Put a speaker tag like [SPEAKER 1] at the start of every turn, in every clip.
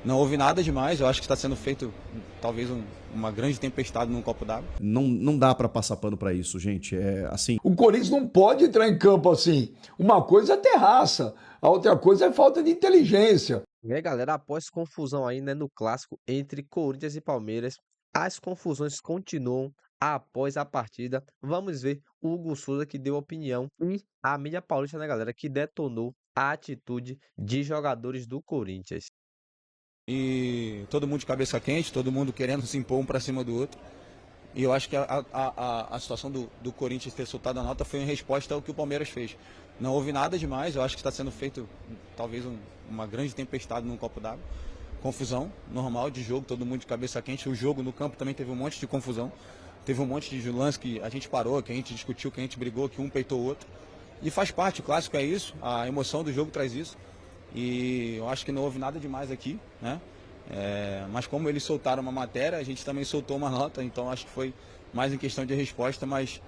[SPEAKER 1] Não houve nada demais, eu acho que está sendo feito talvez uma grande tempestade num copo d'água.
[SPEAKER 2] Não dá para passar pano para isso, gente. É assim.
[SPEAKER 3] O Corinthians não pode entrar em campo assim. Uma coisa é ter raça, a outra coisa é falta de inteligência.
[SPEAKER 4] E aí, galera, após confusão aí, né, no clássico entre Corinthians e Palmeiras, as confusões continuam após a partida. Vamos ver o Hugo Souza que deu opinião e a mídia paulista, né, galera, que detonou a atitude de jogadores do Corinthians.
[SPEAKER 1] E todo mundo de cabeça quente, todo mundo querendo se impor um para cima do outro. E eu acho que a situação do Corinthians ter soltado a nota foi em resposta ao que o Palmeiras fez. Não houve nada demais, eu acho que está sendo feito talvez uma grande tempestade num copo d'água. Confusão normal de jogo, todo mundo de cabeça quente. O jogo no campo também teve um monte de confusão. Teve um monte de lance que a gente parou, que a gente discutiu, que a gente brigou, que um peitou o outro. E faz parte, o clássico é isso, a emoção do jogo traz isso. E eu acho que não houve nada demais aqui, né? Mas como eles soltaram uma matéria, a gente também soltou uma nota, então acho que foi mais em questão de resposta, mas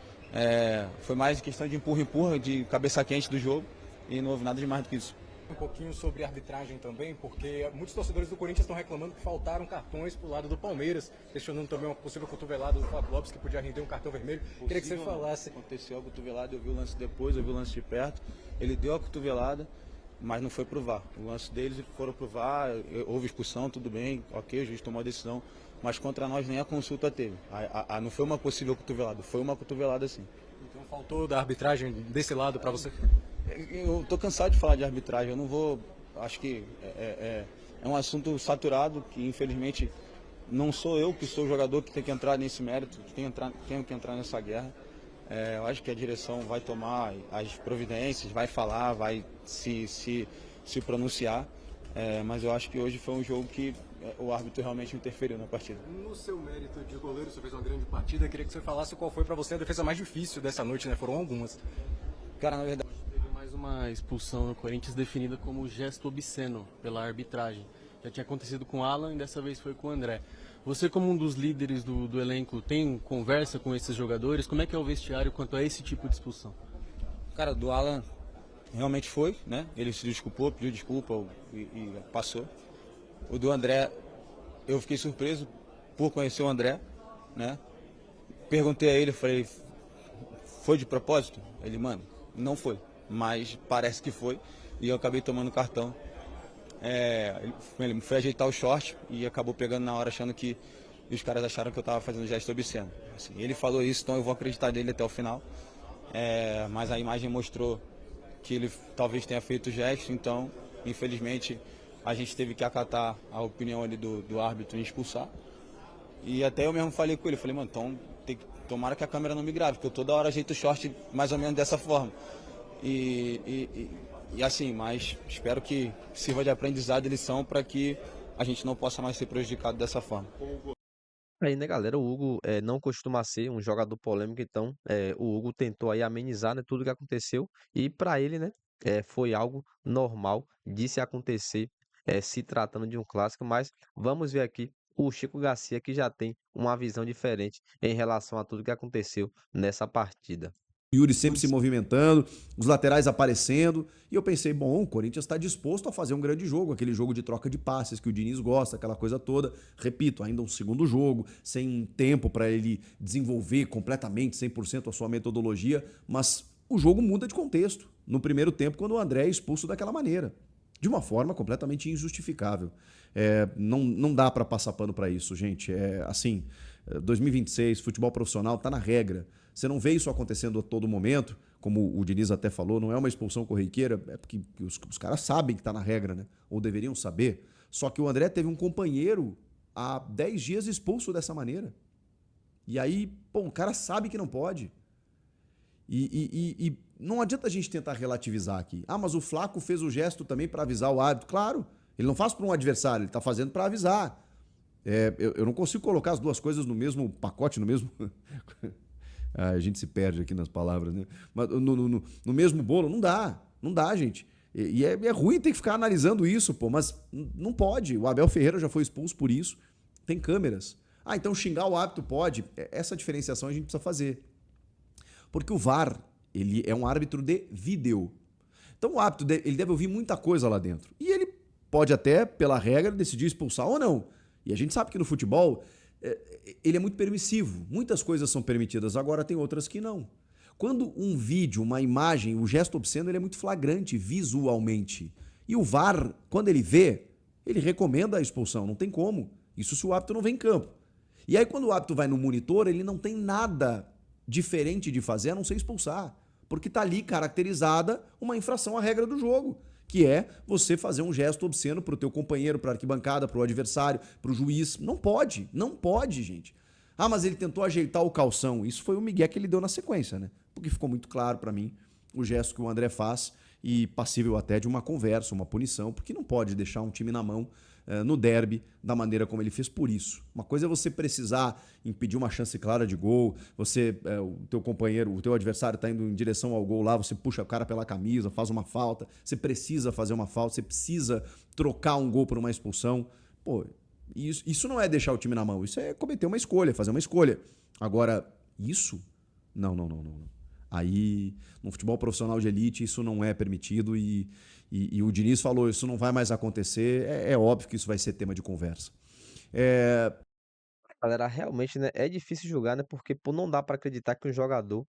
[SPEAKER 1] foi mais em questão de empurra-empurra, de cabeça quente do jogo, e não houve nada demais do que isso.
[SPEAKER 5] Um pouquinho sobre arbitragem também, porque muitos torcedores do Corinthians estão reclamando que faltaram cartões pro lado do Palmeiras, questionando também uma possível cotovelada do Fábio Lopes, que podia render um cartão vermelho. Queria que você falasse.
[SPEAKER 1] Aconteceu a cotovelada, eu vi o lance depois, eu vi o lance de perto, ele deu a cotovelada, mas não foi pro VAR. O lance deles foram pro VAR, houve expulsão, tudo bem, ok, o juiz tomou a decisão, mas contra nós nem a consulta teve. Não foi uma possível cotovelada, foi uma cotovelada sim.
[SPEAKER 5] Então faltou da arbitragem desse lado para você?
[SPEAKER 1] Eu tô cansado de falar de arbitragem, eu não vou, acho que é um assunto saturado, que infelizmente não sou eu que sou o jogador que tem que entrar nesse mérito, que tenho que entrar nessa guerra. Eu acho que a direção vai tomar as providências, vai falar, vai se pronunciar, mas eu acho que hoje foi um jogo que o árbitro realmente interferiu na partida.
[SPEAKER 5] No seu mérito de goleiro, você fez uma grande partida, queria que você falasse qual foi para você a defesa mais difícil dessa noite, né? Foram algumas.
[SPEAKER 1] Cara, na verdade,
[SPEAKER 6] Teve mais uma expulsão no Corinthians definida como gesto obsceno pela arbitragem. Já tinha acontecido com o Alan e dessa vez foi com o André. Você, como um dos líderes do elenco, tem conversa com esses jogadores? Como é que é o vestiário quanto a esse tipo de expulsão?
[SPEAKER 1] cara, do Alan realmente foi, né? Ele se desculpou, pediu desculpa e passou. O do André, eu fiquei surpreso por conhecer o André, né? Perguntei a ele, falei, foi de propósito? Ele, mano, não foi, mas parece que foi. E eu acabei tomando cartão. Ele foi ajeitar o short e acabou pegando na hora, achando que os caras acharam que eu estava fazendo gesto obsceno. Assim, ele falou isso, então eu vou acreditar nele até o final. Mas a imagem mostrou que ele talvez tenha feito o gesto, então, infelizmente, a gente teve que acatar a opinião ali do árbitro e expulsar. E até eu mesmo falei com ele, falei, mano, então tomara que a câmera não me grave, porque eu toda hora ajeito o short mais ou menos dessa forma. E assim, mas espero que sirva de aprendizado e lição para que a gente não possa mais ser prejudicado dessa forma.
[SPEAKER 4] Aí, né, galera, o Hugo não costuma ser um jogador polêmico, então o Hugo tentou aí amenizar, né, tudo que aconteceu e para ele, né, foi algo normal de se acontecer, se tratando de um clássico, mas vamos ver aqui o Chico Garcia que já tem uma visão diferente em relação a tudo que aconteceu nessa partida.
[SPEAKER 2] Yuri sempre se movimentando, os laterais aparecendo, e eu pensei, bom, o Corinthians está disposto a fazer um grande jogo, aquele jogo de troca de passes que o Diniz gosta, aquela coisa toda. Repito, ainda um segundo jogo, sem tempo para ele desenvolver completamente, 100% a sua metodologia, mas o jogo muda de contexto. No primeiro tempo, quando o André é expulso daquela maneira, de uma forma completamente injustificável. Não dá para passar pano para isso, gente. 2026, futebol profissional está na regra. Você não vê isso acontecendo a todo momento, como o Diniz até falou, não é uma expulsão corriqueira, é porque os caras sabem que está na regra, né? Ou deveriam saber. Só que o André teve um companheiro há 10 dias expulso dessa maneira. E aí, pô, o cara sabe que não pode. E não adianta a gente tentar relativizar aqui. Ah, mas o Flaco fez o gesto também para avisar o árbitro. Claro, ele não faz para um adversário, ele está fazendo para avisar. Eu não consigo colocar as duas coisas no mesmo pacote, no mesmo... A gente se perde aqui nas palavras, né? Mas no mesmo bolo, não dá, gente. E é ruim ter que ficar analisando isso, pô, mas não pode. O Abel Ferreira já foi expulso por isso. Tem câmeras. Ah, então xingar o árbitro pode. Essa diferenciação a gente precisa fazer. Porque o VAR, ele é um árbitro de vídeo. Então o árbitro, ele deve ouvir muita coisa lá dentro. E ele pode até, pela regra, decidir expulsar ou não. E a gente sabe que no futebol ele é muito permissivo. Muitas coisas são permitidas, agora tem outras que não. Quando um vídeo, uma imagem, o gesto obsceno ele é muito flagrante visualmente. E o VAR, quando ele vê, ele recomenda a expulsão, não tem como. Isso se o árbitro não vem em campo. E aí quando o árbitro vai no monitor, ele não tem nada diferente de fazer a não ser expulsar. Porque está ali caracterizada uma infração à regra do jogo, que é você fazer um gesto obsceno para o teu companheiro, para a arquibancada, para o adversário, para o juiz. Não pode, gente. Ah, mas ele tentou ajeitar o calção. Isso foi o migué que ele deu na sequência, né? Porque ficou muito claro para mim o gesto que o André faz e passível até de uma conversa, uma punição, porque não pode deixar um time na mão no derby da maneira como ele fez por isso. Uma coisa é você precisar impedir uma chance clara de gol, o teu companheiro, o teu adversário está indo em direção ao gol lá, você puxa o cara pela camisa, faz uma falta, você precisa fazer uma falta, você precisa trocar um gol por uma expulsão. Pô, isso não é deixar o time na mão, isso é cometer uma escolha, fazer uma escolha. Agora, isso? Não. Aí, no futebol profissional de elite, isso não é permitido e o Diniz falou, isso não vai mais acontecer, é óbvio que isso vai ser tema de conversa.
[SPEAKER 4] Galera, realmente, né, é difícil julgar, né, porque pô, não dá para acreditar que um jogador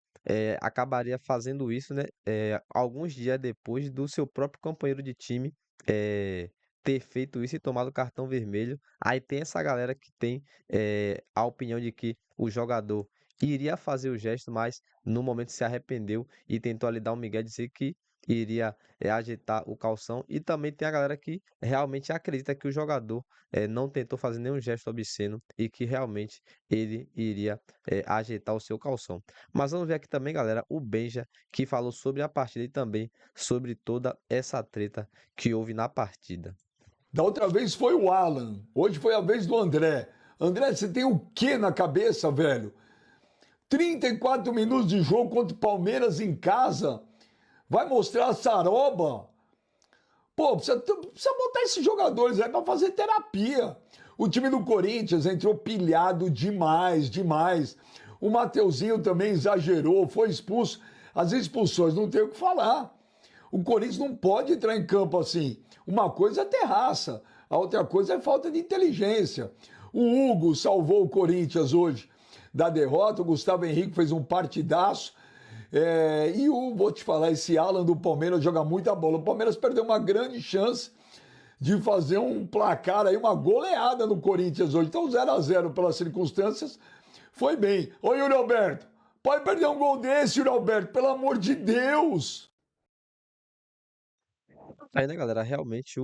[SPEAKER 4] acabaria fazendo isso, né, alguns dias depois do seu próprio companheiro de time eh, ter feito isso e tomado cartão vermelho. Aí tem essa galera que tem a opinião de que o jogador iria fazer o gesto, mas no momento se arrependeu e tentou ali dar um migué, dizer que iria ajeitar o calção. E também tem a galera que realmente acredita que o jogador não tentou fazer nenhum gesto obsceno e que realmente ele iria ajeitar o seu calção. Mas vamos ver aqui também, galera, o Benja, que falou sobre a partida e também sobre toda essa treta que houve na partida.
[SPEAKER 3] Da outra vez foi o Alan, hoje foi a vez do André. André, você tem o que na cabeça, velho? 34 minutos de jogo contra o Palmeiras em casa. Vai mostrar a saroba? Pô, precisa botar esses jogadores aí pra fazer terapia. O time do Corinthians entrou pilhado demais. O Mateuzinho também exagerou, foi expulso. As expulsões não tem o que falar. O Corinthians não pode entrar em campo assim. Uma coisa é ter raça, a outra coisa é falta de inteligência. O Hugo salvou o Corinthians hoje da derrota, o Gustavo Henrique fez um partidaço. Vou te falar, esse Alan do Palmeiras joga muita bola. O Palmeiras perdeu uma grande chance de fazer um placar aí, uma goleada no Corinthians hoje. Então 0-0 pelas circunstâncias, foi bem. Ô Yuri Alberto, pode perder um gol desse, Yuri Alberto, pelo amor de Deus!
[SPEAKER 4] Aí, né, galera, realmente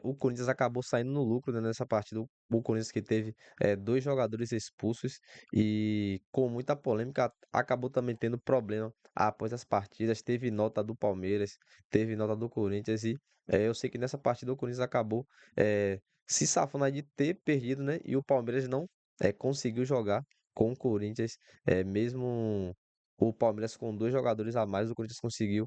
[SPEAKER 4] o Corinthians acabou saindo no lucro, né, nessa partida. O Corinthians que teve 2 jogadores expulsos e com muita polêmica acabou também tendo problema após as partidas. Teve nota do Palmeiras, teve nota do Corinthians e eu sei que nessa partida o Corinthians acabou se safando aí de ter perdido, né? E o Palmeiras não conseguiu jogar com o Corinthians, mesmo o Palmeiras com 2 jogadores a mais, o Corinthians conseguiu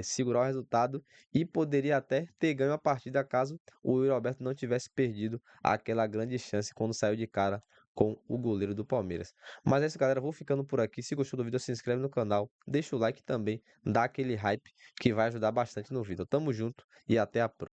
[SPEAKER 4] segurar o resultado e poderia até ter ganho a partida caso o Yuri Alberto não tivesse perdido aquela grande chance quando saiu de cara com o goleiro do Palmeiras. Mas é isso, galera. Vou ficando por aqui. Se gostou do vídeo, se inscreve no canal, deixa o like também, dá aquele hype que vai ajudar bastante no vídeo. Tamo junto e até a próxima.